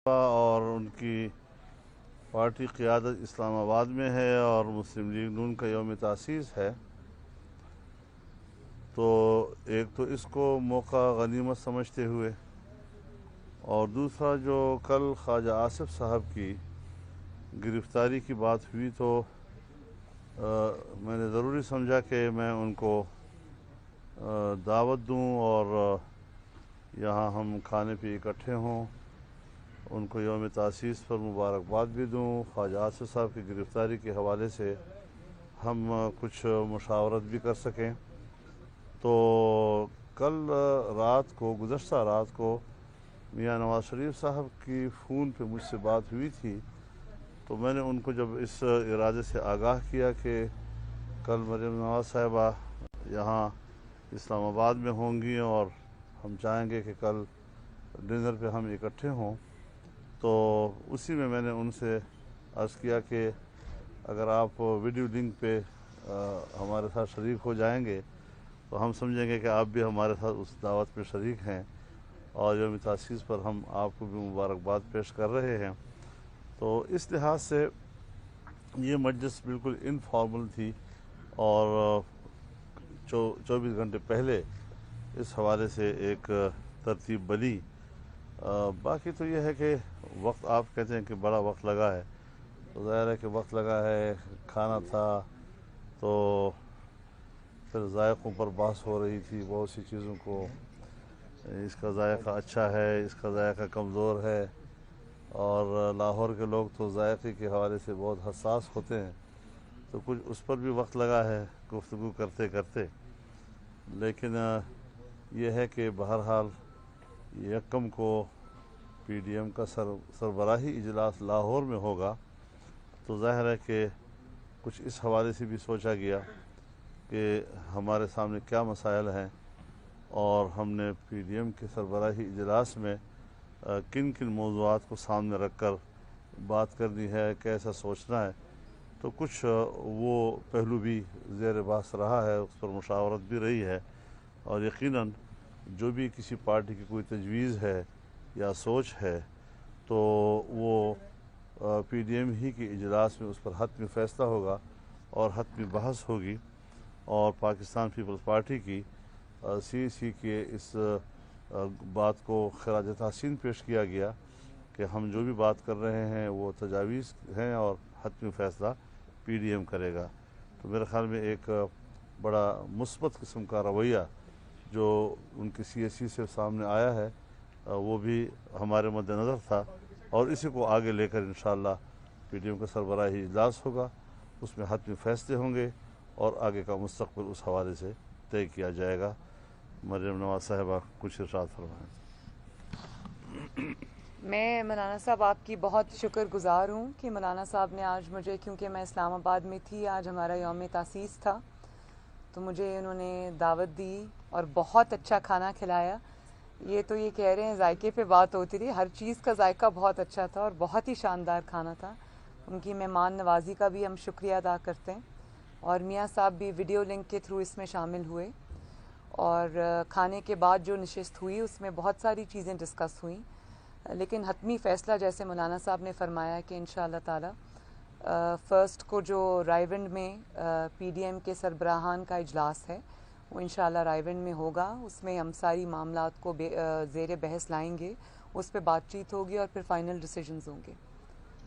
اور ان کی پارٹی قیادت اسلام آباد میں ہے اور مسلم لیگ نون کا یوم تاسیس ہے، تو ایک تو اس کو موقع غنیمت سمجھتے ہوئے، اور دوسرا جو کل خواجہ آصف صاحب کی گرفتاری کی بات ہوئی تو میں نے ضروری سمجھا کہ میں ان کو دعوت دوں اور یہاں ہم کھانے پہ اکٹھے ہوں، ان کو یوم تاسیس پر مبارکباد بھی دوں، خواجہ آصف صاحب کی گرفتاری کے حوالے سے ہم کچھ مشاورت بھی کر سکیں۔ تو کل گزشتہ رات کو میاں نواز شریف صاحب کی فون پہ مجھ سے بات ہوئی تھی، تو میں نے ان کو جب اس ارادے سے آگاہ کیا کہ کل مریم نواز صاحبہ یہاں اسلام آباد میں ہوں گی اور ہم چاہیں گے کہ کل ڈنر پہ ہم اکٹھے ہوں، تو اسی میں نے ان سے عرض کیا کہ اگر آپ ویڈیو لنک پہ ہمارے ساتھ شریک ہو جائیں گے تو ہم سمجھیں گے کہ آپ بھی ہمارے ساتھ اس دعوت میں شریک ہیں اور یوم تاسیس پر ہم آپ کو بھی مبارکباد پیش کر رہے ہیں۔ تو اس لحاظ سے یہ مجلس بالکل انفارمل تھی اور 24 گھنٹے پہلے اس حوالے سے ایک ترتیب بنی۔ باقی تو یہ ہے کہ وقت، آپ کہتے ہیں کہ بڑا وقت لگا ہے، تو ظاہر ہے کہ وقت لگا ہے، کھانا تھا تو پھر ذائقوں پر بحث ہو رہی تھی، بہت سی چیزوں کو، اس کا ذائقہ اچھا ہے، اس کا ذائقہ کمزور ہے، اور لاہور کے لوگ تو ذائقے کے حوالے سے بہت حساس ہوتے ہیں، تو کچھ اس پر بھی وقت لگا ہے گفتگو کرتے کرتے۔ لیکن یہ ہے کہ بہرحال یکم کو پی ڈی ایم کا سربراہی اجلاس لاہور میں ہوگا، تو ظاہر ہے کہ کچھ اس حوالے سے بھی سوچا گیا کہ ہمارے سامنے کیا مسائل ہیں اور ہم نے پی ڈی ایم کے سربراہی اجلاس میں کن کن موضوعات کو سامنے رکھ کر بات کرنی ہے، کیسا سوچنا ہے، تو کچھ وہ پہلو بھی زیر بحث رہا ہے، اس پر مشاورت بھی رہی ہے، اور یقیناً جو بھی کسی پارٹی کی کوئی تجویز ہے یا سوچ ہے تو وہ پی ڈی ایم ہی کے اجلاس میں اس پر حتمی فیصلہ ہوگا اور حتمی بحث ہوگی، اور پاکستان پیپلز پارٹی کی سی کے اس بات کو خراج تحسین پیش کیا گیا کہ ہم جو بھی بات کر رہے ہیں وہ تجاویز ہیں اور حتمی فیصلہ پی ڈی ایم کرے گا۔ تو میرے خیال میں ایک بڑا مثبت قسم کا رویہ جو ان کی سی سے سامنے آیا ہے وہ بھی ہمارے مد نظر تھا، اور اسی کو آگے لے کر انشاءاللہ پی ڈی ایم کا سربراہی اجلاس ہوگا، اس میں حتمی فیصلے ہوں گے اور آگے کا مستقبل اس حوالے سے طے کیا جائے گا۔ مریم نواز صاحبہ کچھ ارشاد فرمائیں۔ میں مولانا صاحب آپ کی بہت شکر گزار ہوں کہ مولانا صاحب نے آج مجھے، کیونکہ میں اسلام آباد میں تھی، آج ہمارا یوم تاسیس تھا، تو مجھے انہوں نے دعوت دی اور بہت اچھا کھانا کھلایا۔ یہ تو یہ کہہ رہے ہیں ذائقے پہ بات ہوتی رہی، ہر چیز کا ذائقہ بہت اچھا تھا اور بہت ہی شاندار کھانا تھا۔ ان کی مہمان نوازی کا بھی ہم شکریہ ادا کرتے ہیں، اور میاں صاحب بھی ویڈیو لنک کے تھرو اس میں شامل ہوئے، اور کھانے کے بعد جو نشست ہوئی اس میں بہت ساری چیزیں ڈسکس ہوئیں، لیکن حتمی فیصلہ جیسے مولانا صاحب نے فرمایا کہ انشاءاللہ تعالی فرسٹ کو جو رائے ونڈ میں پی ڈی ایم کے سربراہان کا اجلاس ہے وہ انشاءاللہ رائے ونڈ میں ہوگا، اس میں ہم ساری معاملات کو زیر بحث لائیں گے، اس پہ بات چیت ہوگی اور پھر فائنل ڈیسیجنز ہوں گے۔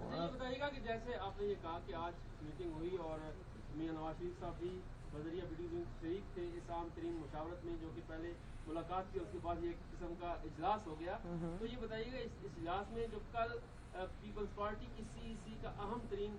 یہ بتائیے گا کہ جیسے آپ نے یہ کہا کہ آج میٹنگ ہوئی اور میاں نواز شریف صاحب بھی بذریعہ ویڈیو لنک شریک تھے اس عام ترین مشاورت میں، جو کہ پہلے ملاقات کی، اس کے بعد یہ ایک قسم کا اجلاس ہو گیا، تو یہ بتائیے گا اس اجلاس میں جو کل پیپلز پارٹی کی سی کا اہم ترین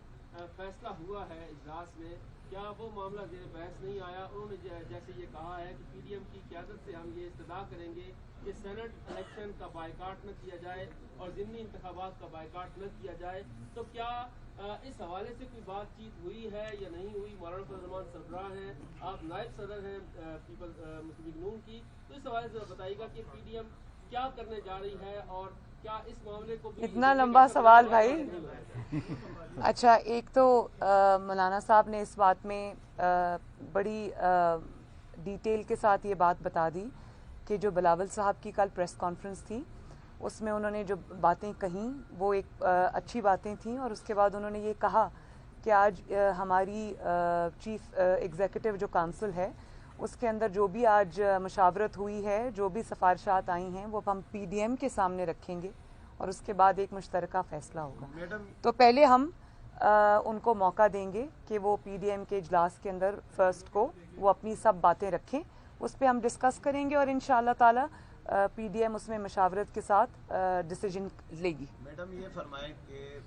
فیصلہ ہوا ہے اجلاس میں، کیا وہ معاملہ زیر بحث نہیں آیا؟ انہوں نے جیسے یہ کہا ہے کہ پی ڈی ایم کی قیادت سے ہم یہ استدعا کریں گے کہ سینٹ الیکشن کا بائیکاٹ نہ کیا جائے اور ضمنی انتخابات کا بائیکاٹ نہ کیا جائے، تو کیا اس حوالے سے کوئی بات چیت ہوئی ہے یا نہیں ہوئی؟ مولانا فضل الرحمان سربراہ ہیں، آپ نائب صدر ہیں مسلم لیگ نون کی، تو اس حوالے سے بتائیے گا کہ پی ڈی ایم کیا کرنے جا رہی ہے اور کیا اس معاملے کو بھی اتنا لمبا سوال بھائی۔ اچھا، ایک تو مولانا صاحب نے اس بات میں بڑی ڈیٹیل کے ساتھ یہ بات بتا دی کہ جو بلاول صاحب کی کل پریس کانفرنس تھی اس میں انہوں نے جو باتیں کہیں وہ ایک اچھی باتیں تھیں، اور اس کے بعد انہوں نے یہ کہا کہ آج ہماری چیف ایگزیکٹو جو کونسل ہے اس کے اندر جو بھی آج مشاورت ہوئی ہے، جو بھی سفارشات آئی ہیں، وہ ہم پی ڈی ایم کے سامنے رکھیں گے اور اس کے بعد ایک مشترکہ فیصلہ ہوگا۔ تو پہلے ہم ان کو موقع دیں گے کہ وہ پی ڈی ایم کے اجلاس کے اندر فرسٹ کو وہ اپنی سب باتیں رکھیں، اس پہ ہم ڈسکس کریں گے اور انشاءاللہ تعالی پی ڈی ایم اس میں مشاورت کے ساتھ ڈیسیجن لے گی۔ میڈم یہ فرمائیں کہ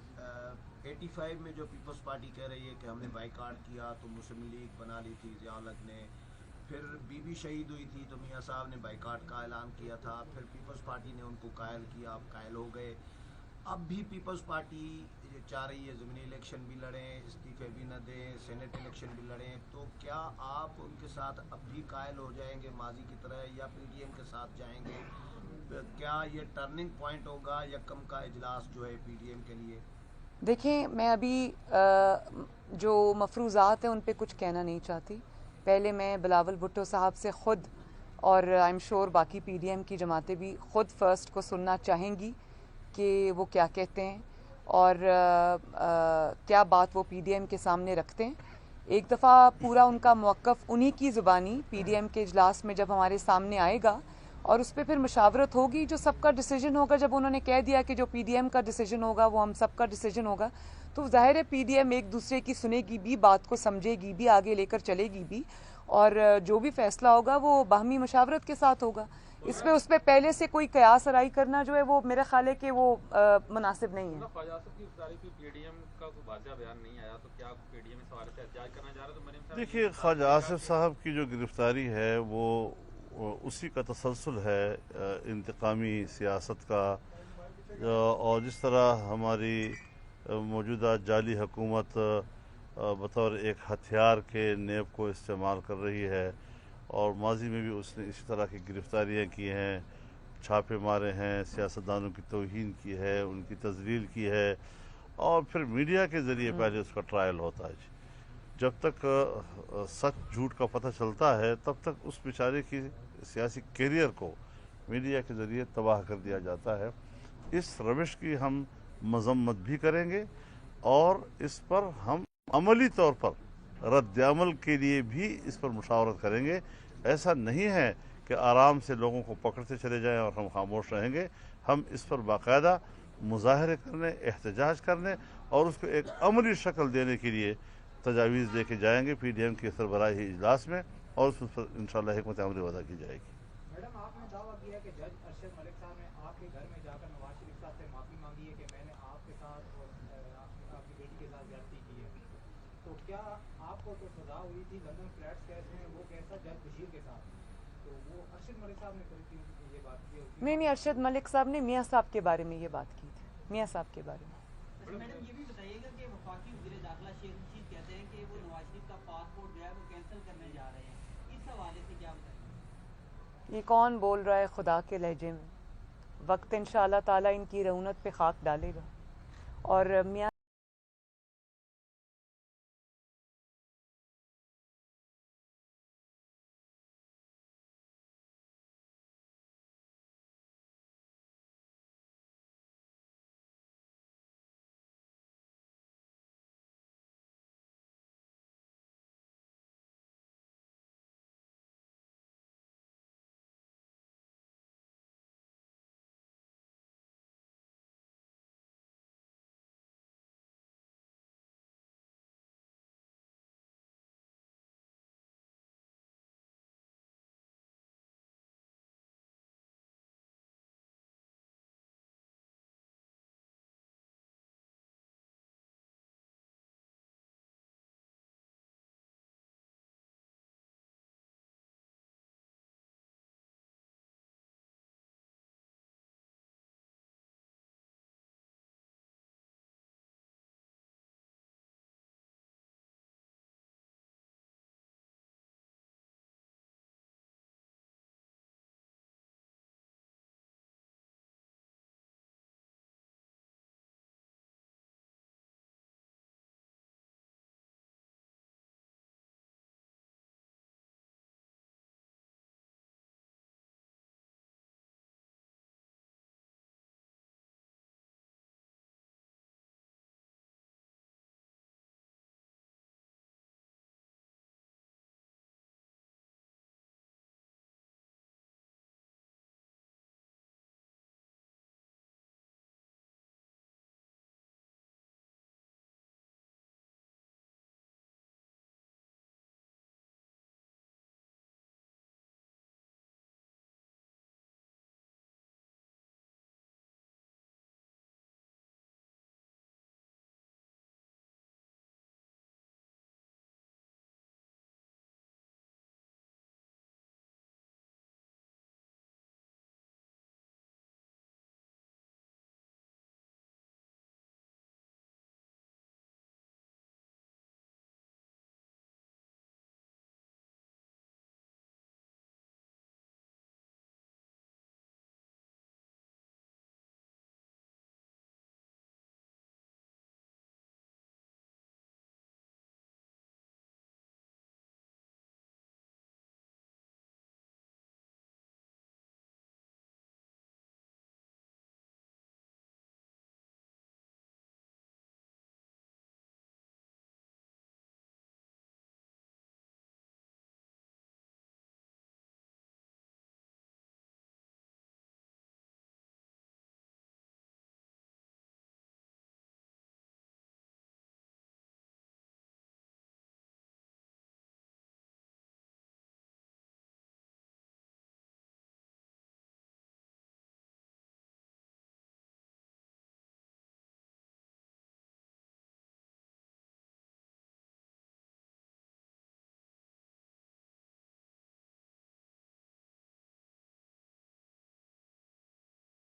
85 میں جو پیپلز پارٹی کہہ رہی ہے کہ ہم نے بائیکاٹ کیا تو مسلم لیگ بنا لی تھی ضیاء الحق نے، پھر بی بی شہید ہوئی تھی تو میاں صاحب نے بائیکاٹ کا اعلان کیا تھا، پھر پیپلز پارٹی نے ان کو قائل کیا، آپ قائل ہو گئے۔ اب بھی پیپلز پارٹی چاہ رہی ہے ضمنی الیکشن بھی لڑیں، استعفے بھی نہ دیں، سینٹ الیکشن بھی لڑیں، تو کیا آپ ان کے ساتھ اب بھی قائل ہو جائیں گے ماضی کی طرح یا پی ڈی ایم کے ساتھ جائیں گے؟ کیا یہ ٹرننگ پوائنٹ ہوگا یکم کا اجلاس جو ہے پی ڈی ایم کے لیے؟ دیکھیں، میں ابھی جو مفروضات ہیں ان پہ کچھ کہنا نہیں چاہتی۔ پہلے میں بلاول بھٹو صاحب سے خود، اور آئی ایم شور باقی پی ڈی ایم کی جماعتیں بھی خود فرسٹ کو سننا چاہیں گی کہ وہ کیا کہتے ہیں اور کیا بات وہ پی ڈی ایم کے سامنے رکھتے ہیں۔ ایک دفعہ پورا ان کا موقف انہی کی زبانی پی ڈی ایم کے اجلاس میں جب ہمارے سامنے آئے گا اور اس پہ پھر مشاورت ہوگی، جو سب کا ڈیسیجن ہوگا۔ جب انہوں نے کہہ دیا کہ جو پی ڈی ایم کا ڈیسیجن ہوگا وہ ہم سب کا ڈیسیجن ہوگا، تو ظاہر ہے پی ڈی ایم ایک دوسرے کی سنے گی بھی، بات کو سمجھے گی بھی، آگے لے کر چلے گی بھی، اور جو بھی فیصلہ ہوگا وہ باہمی مشاورت کے ساتھ ہوگا۔ اس پہ پہلے سے کوئی قیاس آرائی کرنا جو ہے وہ میرا خیال ہے کہ وہ مناسب نہیں ہے۔ خواجہ صاحب کی گزارش کی پی ڈی ایم کا کوئی واضح بیان نہیں آیا، تو کیا پی ڈی ایم اس حوالے سے احتجاج کرنا چاہ رہا ہے؟ تو مریم صاحب دیکھیے، خواجہ آصف صاحب کی جو گرفتاری ہے وہ اسی کا تسلسل ہے انتقامی سیاست کا، اور جس طرح ہماری موجودہ جعلی حکومت بطور ایک ہتھیار کے نیب کو استعمال کر رہی ہے، اور ماضی میں بھی اس نے اسی طرح کی گرفتاریاں کی ہیں، چھاپے مارے ہیں، سیاستدانوں کی توہین کی ہے، ان کی تذلیل کی ہے، اور پھر میڈیا کے ذریعے پہلے اس کا ٹرائل ہوتا ہے۔ جب تک سچ جھوٹ کا پتہ چلتا ہے تب تک اس بیچارے کی سیاسی کیریئر کو میڈیا کے ذریعے تباہ کر دیا جاتا ہے۔ اس روش کی ہم مذمت بھی کریں گے اور اس پر ہم عملی طور پر رد عمل کے لیے بھی اس پر مشاورت کریں گے۔ ایسا نہیں ہے کہ آرام سے لوگوں کو پکڑتے چلے جائیں اور ہم خاموش رہیں گے۔ ہم اس پر باقاعدہ مظاہرے کرنے، احتجاج کرنے اور اس کو ایک عملی شکل دینے کے لیے تجاویز دے کے جائیں گے پی ڈی ایم کے سربراہی اجلاس میں، اور اس پر انشاءاللہ حکمت عملی وضع کی جائے گی۔ میڈم، آپ نے دعویٰ کیا کہ جج ارشد ملک صاحب نے آپ کے گھر میں جا کر نواز شریف صاحب سے معافی مانگی ہے کہ میں نے آپ کے ساتھ اور آپ کی بیٹی کے ساتھ زیادتی کی ہے، تو کیا آپ کو جو سزا ہوئی تھی لندن فلیٹس کیس میں وہ کیسا جج بشیر کے ساتھ، تو وہ ارشد ملک صاحب نے یہ بات کی؟ نہیں، ارشد ملک صاحب نے میاں صاحب کے بارے میں یہ بات کی تھی، میاں صاحب کے بارے میں۔ میڈم، یہ بھی بتائیے گا کہ وفاقی وزیر داخلہ شیخ رشید کہتے ہیں کہ وہ نواز شریف کا پاسپورٹ جو ہے وہ کینسل کرنے جا رہے ہیں، اس حوالے سے کیا بتائیں؟ یہ کون بول رہا ہے خدا کے لہجے میں؟ وقت انشاءاللہ تعالی ان کی رعونت پہ خاک ڈالے گا، اور میاں